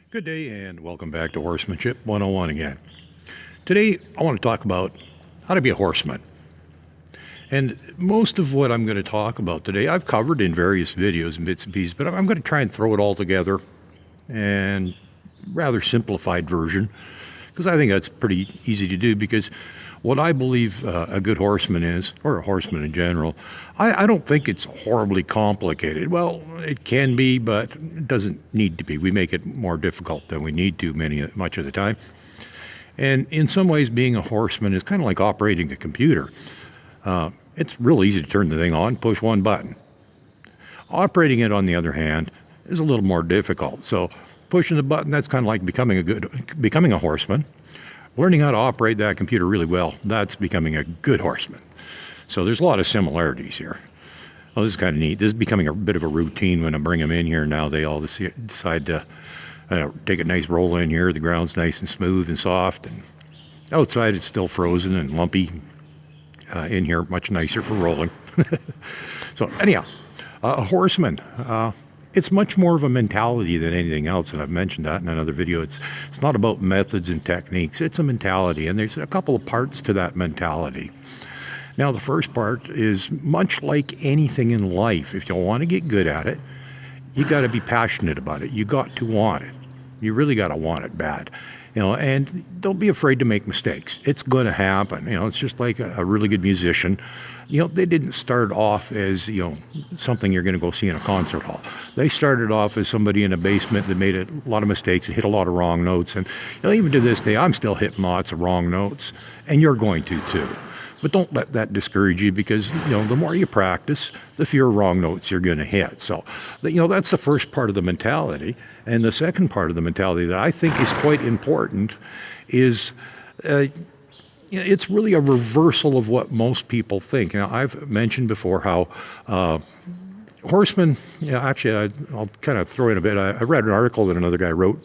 Good day and welcome back to Horsemanship 101 again. Today I want to talk about how to be a horseman. And most of what I'm going to talk about today I've covered in various videos and bits and pieces, but I'm going to try and throw it all together and rather simplified version because I think that's pretty easy to do because what I believe a good horseman is, or a horseman in general, I don't think it's horribly complicated. Well, it can be, but it doesn't need to be. We make it more difficult than we need to much of the time. And in some ways, being a horseman is kind of like operating a computer. It's real easy to turn the thing on, push one button. Operating it, on the other hand, is a little more difficult. So pushing the button, that's kind of like becoming a horseman. Learning how to operate that computer really well, that's becoming a good horseman. So there's a lot of similarities here. Well, this is kind of neat. This is becoming a bit of a routine when I bring them in here now. They all decide to take a nice roll in here. The ground's nice and smooth and soft, and outside it's still frozen and lumpy. In here, much nicer for rolling. So anyhow, a horseman. It's much more of a mentality than anything else, and I've mentioned that in another video. It's not about methods and techniques. It's a mentality, and there's a couple of parts to that mentality. Now, the first part is much like anything in life. If you want to get good at it, you got to be passionate about it. You got to want it. You really got to want it bad. And don't be afraid to make mistakes. It's going to happen. It's just like a really good musician. They didn't start off as, something you're going to go see in a concert hall. They started off as somebody in a basement that made a lot of mistakes and hit a lot of wrong notes. And even to this day, I'm still hitting lots of wrong notes, and you're going to too. But don't let that discourage you because, the more you practice, the fewer wrong notes you're going to hit. So, that's the first part of the mentality. And the second part of the mentality that I think is quite important is it's really a reversal of what most people think. Now, I've mentioned before how horsemen, actually, I'll kind of throw in a bit. I read an article that another guy wrote,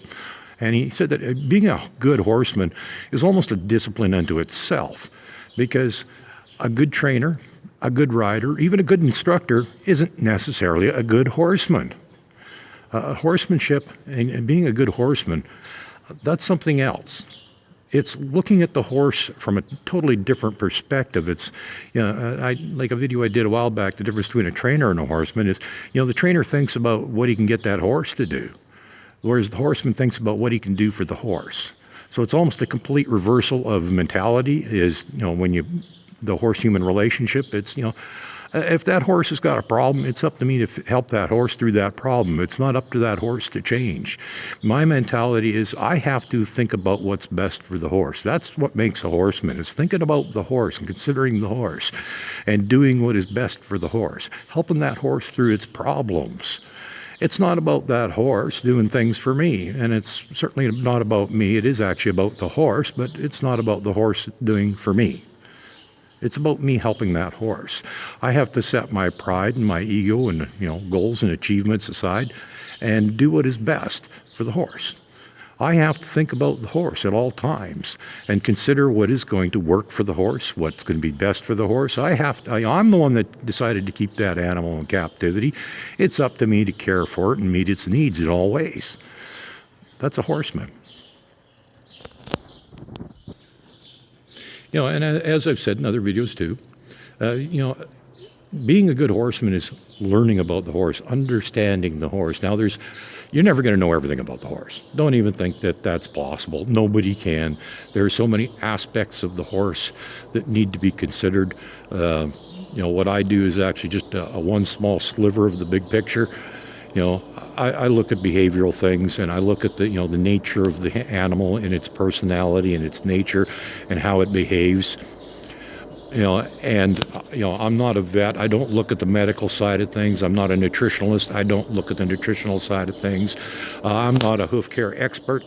and he said that being a good horseman is almost a discipline unto itself because a good trainer, a good rider, even a good instructor isn't necessarily a good horseman. Horsemanship and being a good horseman, that's something else. It's looking at the horse from a totally different perspective. It's, I like a video I did a while back, the difference between a trainer and a horseman is, the trainer thinks about what he can get that horse to do, whereas the horseman thinks about what he can do for the horse. So it's almost a complete reversal of mentality is, when the horse-human relationship, it's, if that horse has got a problem, it's up to me to help that horse through that problem. It's not up to that horse to change. My mentality is I have to think about what's best for the horse. That's what makes a horseman, is thinking about the horse and considering the horse and doing what is best for the horse, helping that horse through its problems. It's not about that horse doing things for me, and it's certainly not about me. It is actually about the horse, but it's not about the horse doing for me. It's about me helping that horse. I have to set my pride and my ego and goals and achievements aside and do what is best for the horse. I have to think about the horse at all times and consider what is going to work for the horse, what's going to be best for the horse. I'm the one that decided to keep that animal in captivity. It's up to me to care for it and meet its needs in all ways. That's a horseman. And as I've said in other videos too, being a good horseman is learning about the horse, understanding the horse. Now, you're never going to know everything about the horse. Don't even think that that's possible. Nobody can. There are so many aspects of the horse that need to be considered. What I do is actually just a one small sliver of the big picture. I look at behavioral things, and I look at the nature of the animal and its personality and its nature and how it behaves. I'm not a vet. I don't look at the medical side of things. I'm not a nutritionalist. I don't look at the nutritional side of things. I'm not a hoof care expert,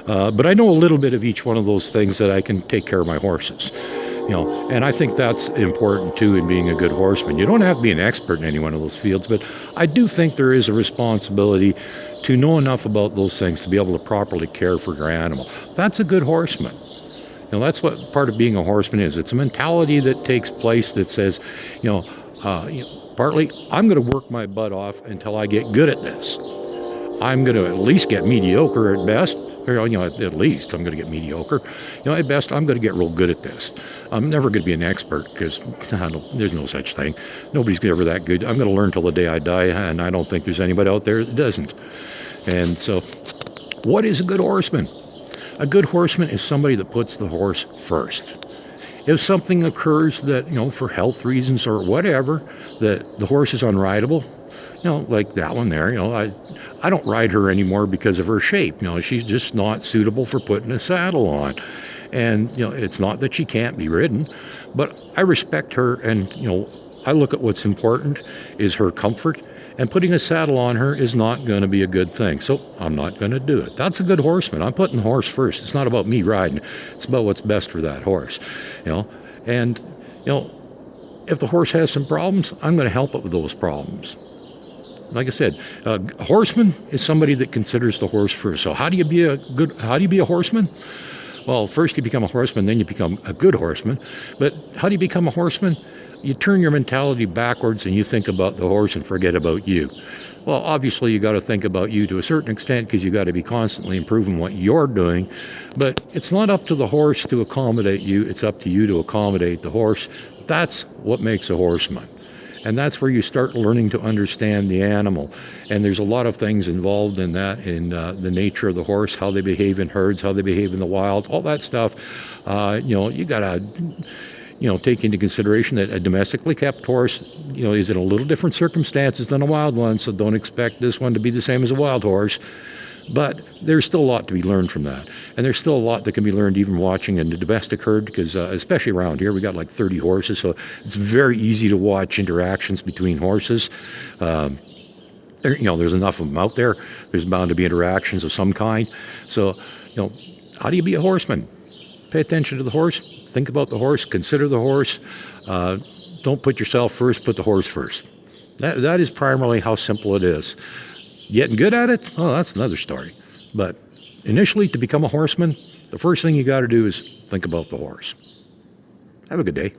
but I know a little bit of each one of those things that I can take care of my horses. And I think that's important too in being a good horseman. You don't have to be an expert in any one of those fields, but I do think there is a responsibility to know enough about those things to be able to properly care for your animal. That's a good horseman. That's what part of being a horseman is. It's a mentality that takes place that says, partly, I'm going to work my butt off until I get good at this. I'm going to at least get mediocre at best. Or, at least I'm going to get mediocre. At best, I'm going to get real good at this. I'm never going to be an expert because there's no such thing. Nobody's ever that good. I'm going to learn till the day I die, and I don't think there's anybody out there that doesn't. And so, what is a good horseman? A good horseman is somebody that puts the horse first. If something occurs that, for health reasons or whatever, that the horse is unrideable, like that one there, I don't ride her anymore because of her shape. She's just not suitable for putting a saddle on. And, it's not that she can't be ridden, but I respect her and, I look at what's important is her comfort. And putting a saddle on her is not going to be a good thing. So I'm not going to do it. That's a good horseman. I'm putting the horse first. It's not about me riding. It's about what's best for that horse. And, if the horse has some problems, I'm going to help it with those problems. Like I said, a horseman is somebody that considers the horse first. So how do you be a horseman? Well, first you become a horseman, then you become a good horseman. But how do you become a horseman? You turn your mentality backwards and you think about the horse and forget about you. Well, obviously you got to think about you to a certain extent because you got to be constantly improving what you're doing. But it's not up to the horse to accommodate you. It's up to you to accommodate the horse. That's what makes a horseman. And that's where you start learning to understand the animal. And there's a lot of things involved in that, in the nature of the horse, how they behave in herds, how they behave in the wild, all that stuff. You got to, take into consideration that a domestically kept horse, is in a little different circumstances than a wild one. So don't expect this one to be the same as a wild horse. But there's still a lot to be learned from that. And there's still a lot that can be learned even watching in the domestic herd because especially around here, we got like 30 horses. So it's very easy to watch interactions between horses. There's enough of them out there. There's bound to be interactions of some kind. So, how do you be a horseman? Pay attention to the horse. Think about the horse. Consider the horse. Don't put yourself first. Put the horse first. That is primarily how simple it is. Getting good at it? Oh, that's another story. But initially, to become a horseman, the first thing you got to do is think about the horse. Have a good day.